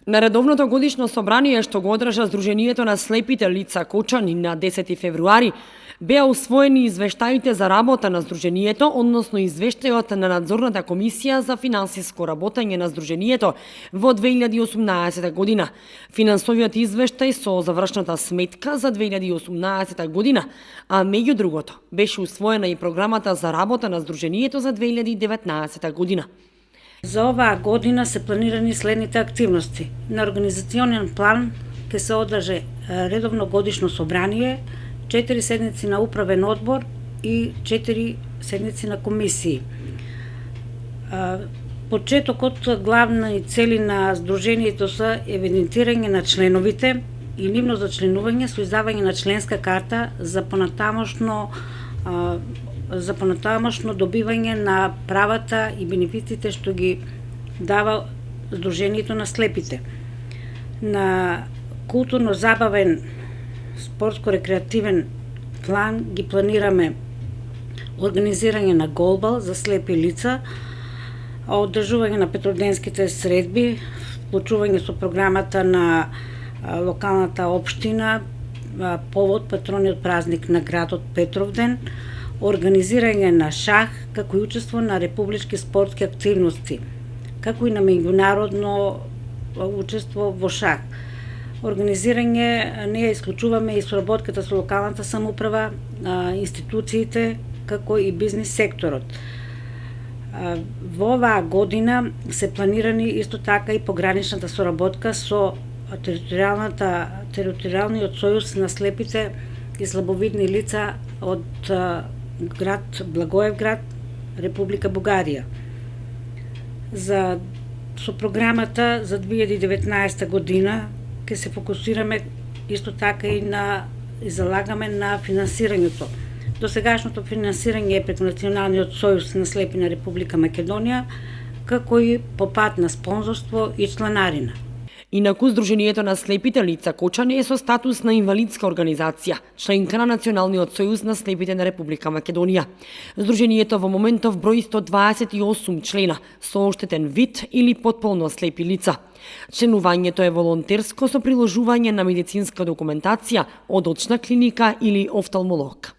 На редовното годишно собрание што го одржа Сдруженијето на слепите лица Кочани на 10 февруари, беа усвоени извештаите за работа на Сдруженијето, односно извештајот на надзорната комисија за финансиско работење на Сдруженијето во 2018 година, финансовиот извештај со завршната сметка за 2018 година, а меѓу другото беше усвоена и програмата за работа на Сдруженијето за 2019 година. За оваа година се планирани следните активности. На организационен план ќе се одржи редовно годишно собрание, 4 седници на управен одбор и 4 седници на комисии. Почетокот главни цели на Сдруженијето се евидентирање на членовите и нивно зачленување со издавање на членска карта за понатамошно добивање на правата и бенефитите што ги дава Сдруженијето на слепите. На културно-забавен, спортско-рекреативен план ги планираме организирање на голбал за слепи лица, одржување на петроденските средби, вклучување со програмата на локалната општина, повод патрониот празник на градот Петровден, организирање на шах, како и учество на републички спортски активности, како и на меѓународно учество во шах. Организирање не ја исклучуваме и соработката со локалната самоуправа, институциите, како и бизнис секторот. Во оваа година се планирани исто така и пограничната соработка со територијалниот сојуз на слепите и слабовидни лица од град Благоевград, Република Бугарија. Со програмата за 2019 година ќе се фокусираме исто така и залагаме на финансирањето. Досегашното финансирање е преку Националниот сојуз на слепи на Република Македонија, како и по пат на спонзорство и чланарина. Инаку Сдруженијето на слепите лица Кочани е со статус на инвалидска организација, членка на Националниот сојуз на слепите на Република Македонија. Сдруженијето во моментов брои 128 члена со оштетен вид или потполно слепи лица. Членувањето е волонтерско со приложување на медицинска документација од очна клиника или офталмолог.